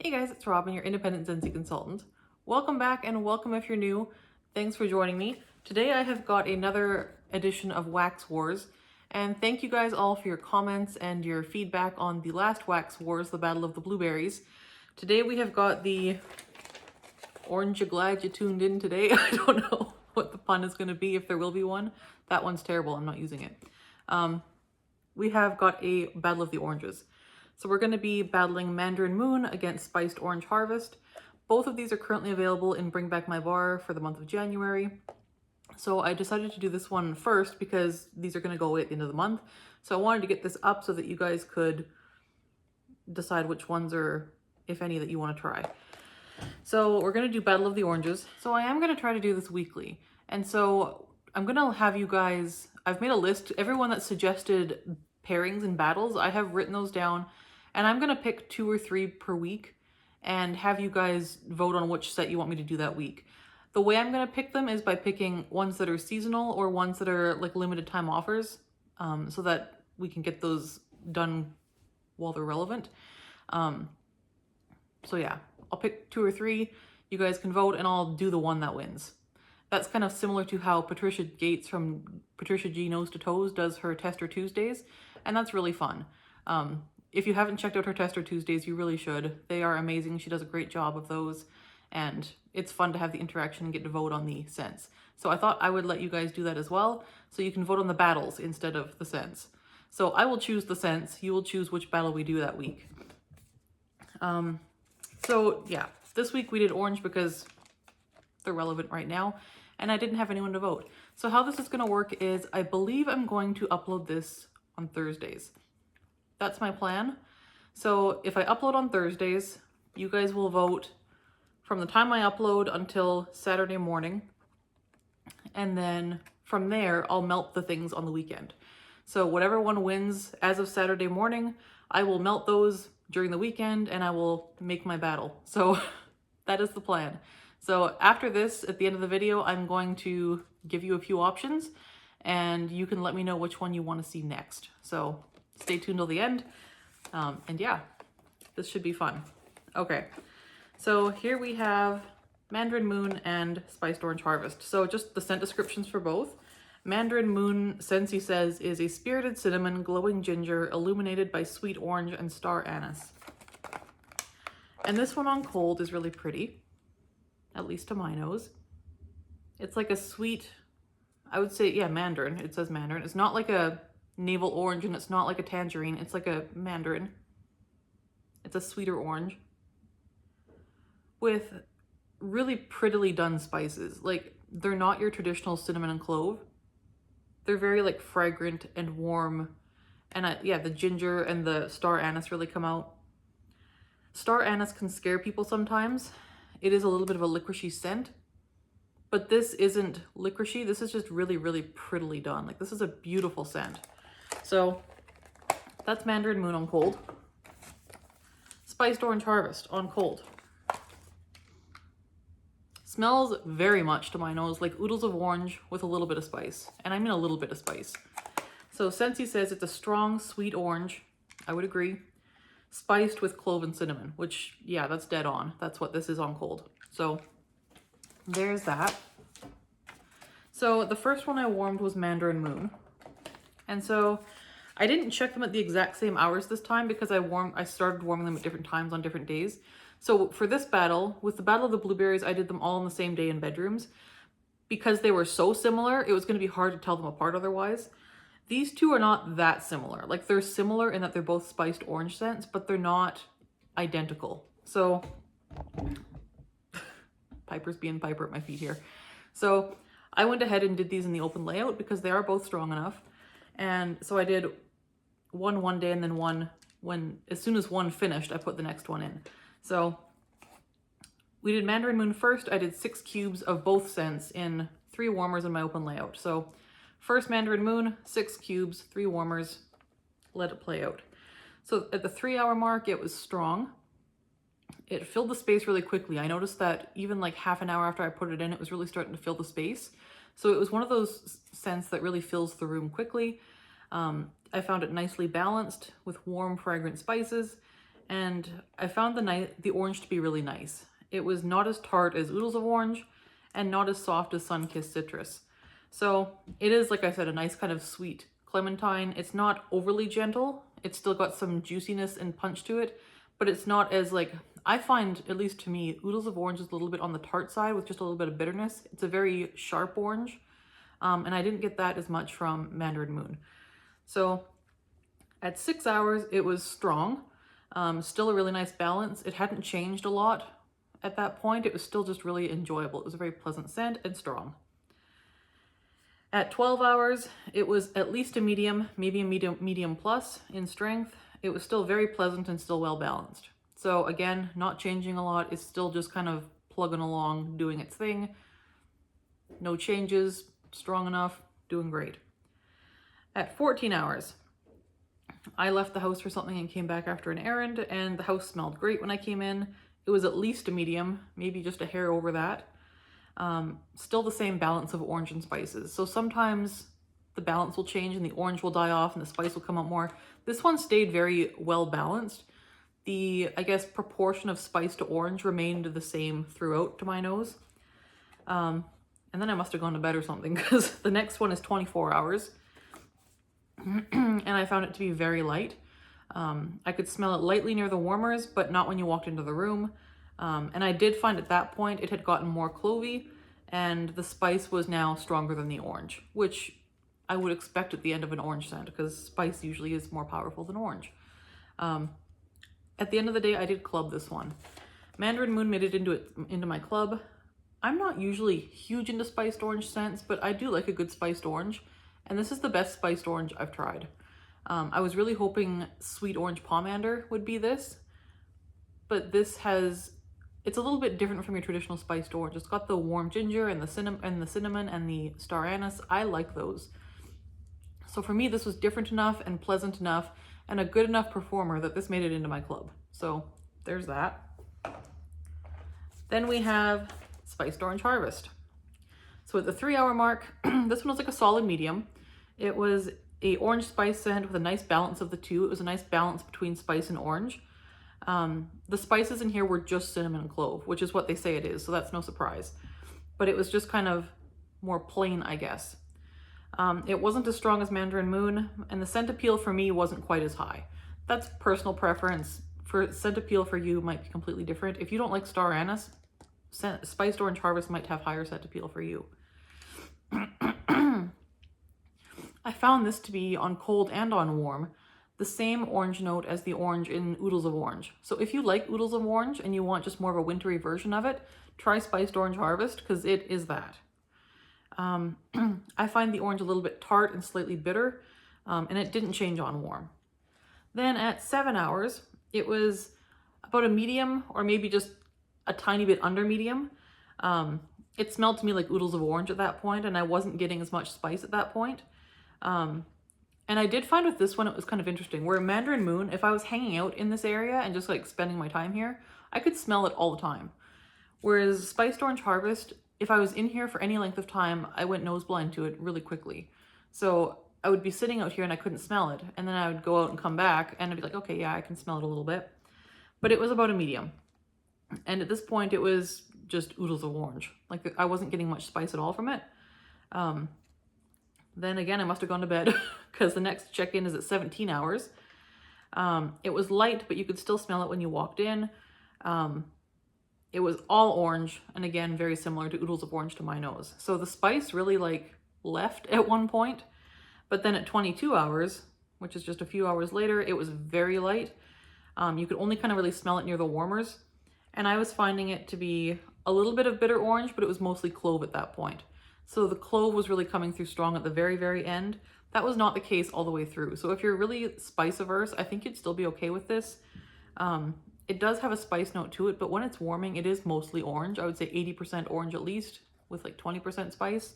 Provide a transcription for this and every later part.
Hey guys, it's Robyn, your independent Scentsy consultant. Welcome back and welcome if you're new. Thanks for joining me. Today I have got another edition of Wax Wars, and thank you guys all for your comments and your feedback on the last Wax Wars, the Battle of the Blueberries. Today we have got the Orange You Glad You Tuned In today. I don't know what the pun is going to be, if there will be one. That one's terrible, I'm not using it. We have got a Battle of the Oranges. So we're going to be battling Mandarin Moon against Spiced Orange Harvest. Both of these are currently available in Bring Back My Bar for the month of January. So I decided to do this one first because these are going to go away at the end of the month. So I wanted to get this up so that you guys could decide which ones or if any that you want to try. So we're going to do Battle of the Oranges. So I am going to try to do this weekly. And so I'm going to have you guys, I've made a list, everyone that suggested pairings and battles, I have written those down, and I'm going to pick 2 or 3 per week and have you guys vote on which set you want me to do that week. The way I'm going to pick them is by picking ones that are seasonal or ones that are like limited time offers, so that we can get those done while they're relevant. So yeah, I'll pick 2 or 3, you guys can vote, and I'll do the one that wins. That's kind of similar to how Patricia Gates from Patricia G Nose to Toes does her Tester Tuesdays, and that's really fun. If you haven't checked out her Tester Tuesdays, you really should. They are amazing. She does a great job of those, and it's fun to have the interaction and get to vote on the scents. So I thought I would let you guys do that as well, so you can vote on the battles instead of the scents. So I will choose the scents. You will choose which battle we do that week. So yeah, this week we did orange because they're relevant right now, and I didn't have anyone to vote. So how this is going to work is I believe I'm going to upload this on Thursdays. That's my plan. So if I upload on Thursdays, you guys will vote from the time I upload until Saturday morning. And then from there, I'll melt the things on the weekend. So whatever one wins as of Saturday morning, I will melt those during the weekend and I will make my battle. So that is the plan. So after this, at the end of the video, I'm going to give you a few options and you can let me know which one you want to see next. So stay tuned till the end. And yeah, this should be fun. Okay, so here we have Mandarin Moon and Spiced Orange Harvest. So just the scent descriptions for both. Mandarin Moon, Scentsy says, is a spirited cinnamon, glowing ginger, illuminated by sweet orange and star anise. And this one on cold is really pretty, at least to my nose. It's like a sweet, I would say, yeah, mandarin. It says mandarin. It's not like a navel orange and it's not like a tangerine. It's like a mandarin. It's a sweeter orange with really prettily done spices. Like, they're not your traditional cinnamon and clove. They're very like fragrant and warm. And yeah, the ginger and the star anise really come out. Star anise can scare people sometimes. It is a little bit of a licoricey scent, but this isn't licoricey. This is just really, really prettily done. Like, this is a beautiful scent. So that's Mandarin Moon on cold. Spiced Orange Harvest on cold. Smells very much to my nose like oodles of orange with a little bit of spice. And I mean a little bit of spice. So Scentsy says it's a strong, sweet orange. I would agree. Spiced with clove and cinnamon, which, yeah, that's dead on. That's what this is on cold. So there's that. So the first one I warmed was Mandarin Moon. And so I didn't check them at the exact same hours this time because I started warming them at different times on different days. So for this battle, with the Battle of the Blueberries, I did them all on the same day in bedrooms. Because they were so similar, it was going to be hard to tell them apart otherwise. These two are not that similar. Like, they're similar in that they're both spiced orange scents, but they're not identical. So Piper's being Piper at my feet here. So I went ahead and did these in the open layout because they are both strong enough. And so I did one day and then one as soon as one finished, I put the next one in. So we did Mandarin Moon first. I did 6 cubes of both scents in 3 warmers in my open layout. So first Mandarin Moon, 6 cubes, 3 warmers, let it play out. So at the 3-hour mark, it was strong. It filled the space really quickly. I noticed that even like half an hour after I put it in, it was really starting to fill the space. So it was one of those scents that really fills the room quickly. I found it nicely balanced with warm, fragrant spices. and I found the orange to be really nice. It was not as tart as Oodles of Orange and not as soft as Sun-Kissed Citrus. So it is, like I said, a nice kind of sweet clementine. It's not overly gentle. It's still got some juiciness and punch to it, but it's not as like, I find, at least to me, Oodles of Orange is a little bit on the tart side with just a little bit of bitterness. It's a very sharp orange, and I didn't get that as much from Mandarin Moon. So at 6 hours, it was strong. Still a really nice balance. It hadn't changed a lot at that point. It was still just really enjoyable. It was a very pleasant scent and strong. At 12 hours, it was at least a medium, maybe a medium plus in strength. It was still very pleasant and still well balanced. So again, not changing a lot. It's still just kind of plugging along, doing its thing. No changes, strong enough, doing great. At 14 hours, I left the house for something and came back after an errand, and the house smelled great when I came in. It was at least a medium, maybe just a hair over that. Still the same balance of orange and spices. So sometimes the balance will change and the orange will die off and the spice will come up more. This one stayed very well balanced. The, I guess, proportion of spice to orange remained the same throughout to my nose. And then I must have gone to bed or something, because the next one is 24 hours. And I found it to be very light. I could smell it lightly near the warmers, but not when you walked into the room. And I did find at that point it had gotten more clovey, and the spice was now stronger than the orange, which I would expect at the end of an orange scent, because spice usually is more powerful than orange. At the end of the day, I did club this one. Mandarin Moon made it into my club. I'm not usually huge into spiced orange scents, but I do like a good spiced orange, and this is the best spiced orange I've tried. I was really hoping Sweet Orange Pomander would be this, but this it's a little bit different from your traditional spiced orange. It's got the warm ginger and the cinnamon and the star anise. I like those. So for me, this was different enough and pleasant enough and a good enough performer that this made it into my club. So there's that. Then we have Spiced Orange Harvest. So at the 3 hour mark, this one was like a solid medium. It was a orange spice scent with a nice balance of the two. It was a nice balance between spice and orange. The spices in here were just cinnamon and clove, which is what they say it is, so that's no surprise. But it was just kind of more plain, I guess. It wasn't as strong as Mandarin Moon, and the scent appeal for me wasn't quite as high. That's personal preference. For scent appeal for you might be completely different. If you don't like star anise, Spiced Orange Harvest might have higher scent appeal for you. I found this to be, on cold and on warm, the same orange note as the orange in Oodles of Orange. So if you like Oodles of Orange and you want just more of a wintry version of it, try Spiced Orange Harvest, because it is that. I find the orange a little bit tart and slightly bitter, and it didn't change on warm. Then at 7 hours, it was about a medium, or maybe just a tiny bit under medium. It smelled to me like Oodles of Orange at that point, and I wasn't getting as much spice at that point. And I did find with this one, it was kind of interesting. Where Mandarin Moon, if I was hanging out in this area and just like spending my time here, I could smell it all the time. Whereas Spiced Orange Harvest, if I was in here for any length of time, I went nose blind to it really quickly. So I would be sitting out here and I couldn't smell it. And then I would go out and come back and I'd be like, okay, yeah, I can smell it a little bit. But it was about a medium. And at this point, it was just Oodles of Orange. Like, I wasn't getting much spice at all from it. Then again, I must have gone to bed because the next check-in is at 17 hours. It was light, but you could still smell it when you walked in. It was all orange, and again, very similar to Oodles of Orange to my nose. So the spice really like left at one point, but then at 22 hours, which is just a few hours later, it was very light. You could only kind of really smell it near the warmers. And I was finding it to be a little bit of bitter orange, but it was mostly clove at that point. So the clove was really coming through strong at the very, very end. That was not the case all the way through. So if you're really spice averse, I think you'd still be okay with this. It does have a spice note to it, but when it's warming, it is mostly orange. I would say 80% orange at least, with like 20% spice.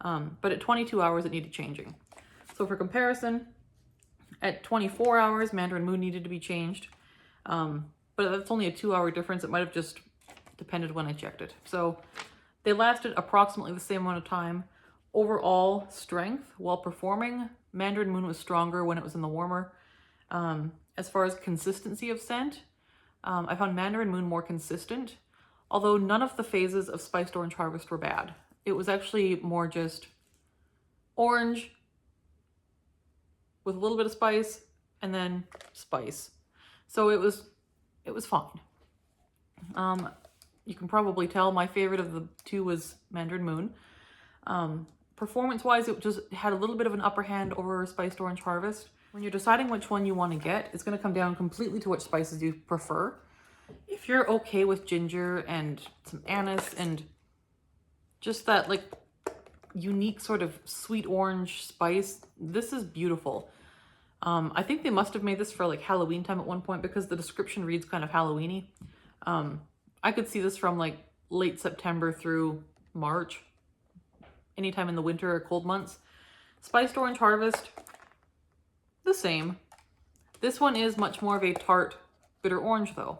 But at 22 hours, it needed changing. So for comparison, at 24 hours, Mandarin Moon needed to be changed. But that's only a 2 hour difference. It might have just depended when I checked it. So they lasted approximately the same amount of time. Overall strength while performing, Mandarin Moon was stronger when it was in the warmer. As far as consistency of scent, I found Mandarin Moon more consistent, although none of the phases of Spiced Orange Harvest were bad. It was actually more just orange with a little bit of spice and then spice. So it was fine. You can probably tell my favorite of the two was Mandarin Moon. Performance-wise, it just had a little bit of an upper hand over Spiced Orange Harvest. When you're deciding which one you want to get, it's going to come down completely to which spices you prefer. If you're okay with ginger and some anise and just that like unique sort of sweet orange spice, this is beautiful. I think they must have made this for like Halloween time at one point because the description reads kind of Halloween-y. I could see this from like late September through March, anytime in the winter or cold months. Spiced Orange Harvest, the same. This one is much more of a tart, bitter orange though,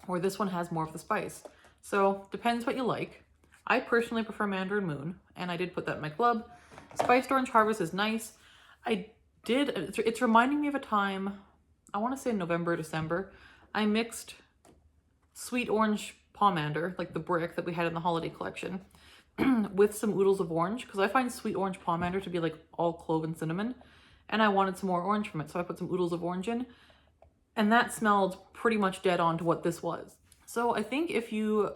or this one has more of the spice. So depends what you like. I personally prefer Mandarin Moon, and I did put that in my club. Spiced Orange Harvest is nice. It's reminding me of a time, I want to say November, December, I mixed sweet orange pomander, like the brick that we had in the holiday collection, with some oodles of orange, because I find sweet orange pomander to be like all clove and cinnamon, and I wanted some more orange from it, so I put some oodles of orange in, and that smelled pretty much dead on to what this was. So I think if you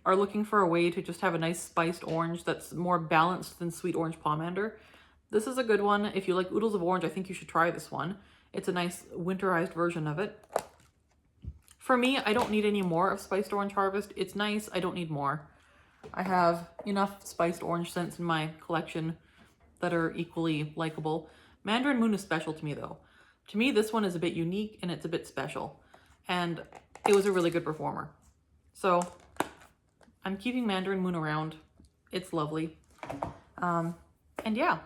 are looking for a way to just have a nice spiced orange that's more balanced than sweet orange pomander, this is a good one. If you like oodles of orange, I think you should try this one. It's a nice winterized version of it. For me, I don't need any more of Spiced Orange Harvest. It's nice, I don't need more. I have enough spiced orange scents in my collection that are equally likable. Mandarin Moon is special to me though. To me, this one is a bit unique and it's a bit special. And it was a really good performer. So I'm keeping Mandarin Moon around. It's lovely. And yeah,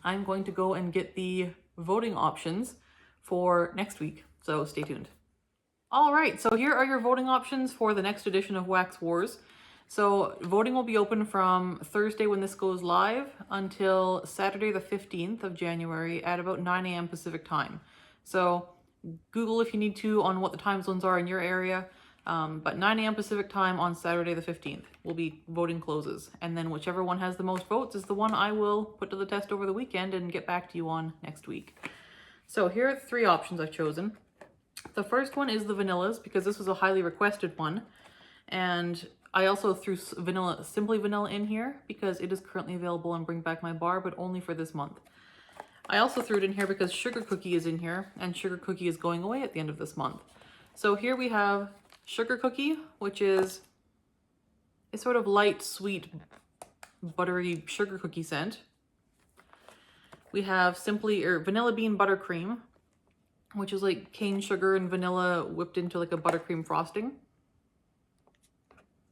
I'm going to go and get the voting options for next week. So stay tuned. All right, so here are your voting options for the next edition of Wax Wars. So voting will be open from Thursday when this goes live until Saturday the 15th of January at about 9 a.m. Pacific time. So Google if you need to on what the time zones are in your area. But 9 a.m. Pacific time on Saturday the 15th will be voting closes. And then whichever one has the most votes is the one I will put to the test over the weekend and get back to you on next week. So here are the three options I've chosen. The first one is the vanillas, because this was a highly requested one. And I also threw Simply Vanilla in here because it is currently available on Bring Back My Bar, but only for this month. I also threw it in here because Sugar Cookie is in here, and Sugar Cookie is going away at the end of this month. So here we have Sugar Cookie, which is a sort of light, sweet, buttery sugar cookie scent. We have Vanilla Bean Buttercream, which is like cane sugar and vanilla whipped into like a buttercream frosting.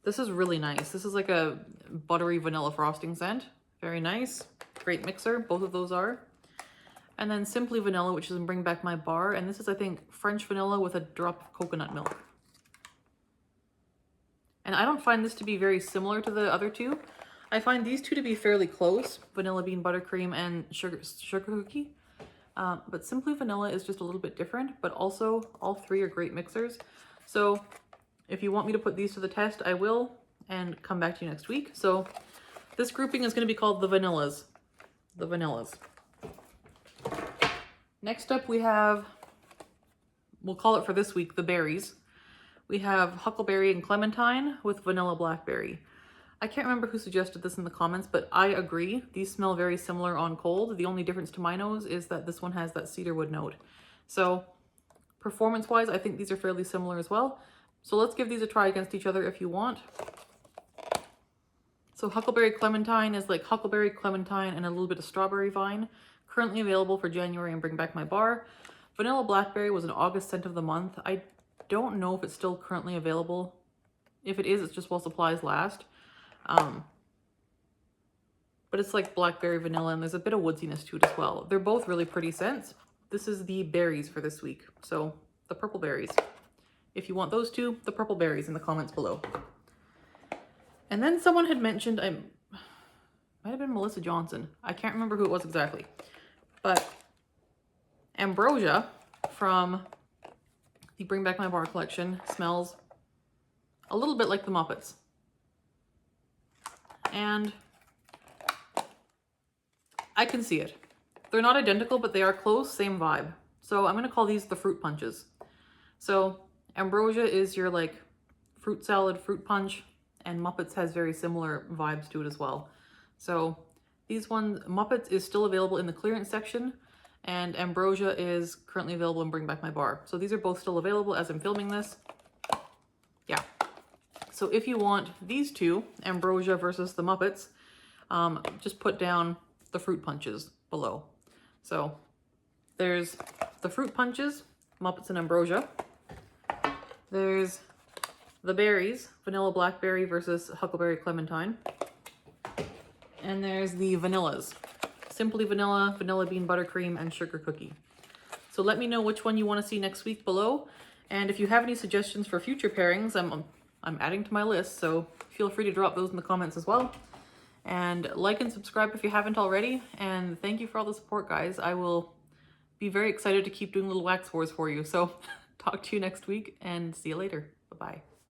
This is really nice. This is like a buttery vanilla frosting scent. Very nice. Great mixer. Both of those are. And then Simply Vanilla, which is in Bring Back My Bar. And this is, I think, French vanilla with a drop of coconut milk. And I don't find this to be very similar to the other two. I find these two to be fairly close. Vanilla Bean Buttercream and Sugar Cookie. But Simply Vanilla is just a little bit different, but also all three are great mixers. So if you want me to put these to the test, I will, and come back to you next week. So this grouping is going to be called the Vanillas. The Vanillas. Next up we have, we'll call it for this week, the berries. We have Huckleberry and Clementine with Vanilla Blackberry. I can't remember who suggested this in the comments, but I agree. These smell very similar on cold. The only difference to my nose is that this one has that cedarwood note. So performance-wise, I think these are fairly similar as well. So let's give these a try against each other if you want. So Huckleberry Clementine is like Huckleberry, Clementine, and a little bit of Strawberry Vine. Currently available for January and Bring Back My Bar. Vanilla Blackberry was an August scent of the month. I don't know if it's still currently available. If it is, it's just while supplies last. But it's like blackberry vanilla, and there's a bit of woodsiness to it as well. They're both really pretty scents. This is the berries for this week. So the purple berries. If you want those two, the purple berries in the comments below. And then someone had mentioned, might have been Melissa Johnson. I can't remember who it was exactly. But Ambrosia from the Bring Back My Bar collection smells a little bit like the Muppets. And I can see it. They're not identical, but they are close, same vibe. So I'm gonna call these the fruit punches. So Ambrosia is your like fruit salad, fruit punch, and Muppets has very similar vibes to it as well. So these ones, Muppets is still available in the clearance section, and Ambrosia is currently available in Bring Back My Bar. So these are both still available as I'm filming this. Yeah. So if you want these two, Ambrosia versus the Muppets, just put down the fruit punches below. So there's the fruit punches, Muppets and Ambrosia. There's the berries, vanilla blackberry versus huckleberry clementine. And there's the vanillas, simply vanilla, vanilla bean buttercream, and sugar cookie. So let me know which one you want to see next week below. And if you have any suggestions for future pairings, I'm adding to my list, so feel free to drop those in the comments as well. And like and subscribe if you haven't already. And thank you for all the support, guys. I will be very excited to keep doing little wax wars for you. So talk to you next week and see you later. Bye-bye.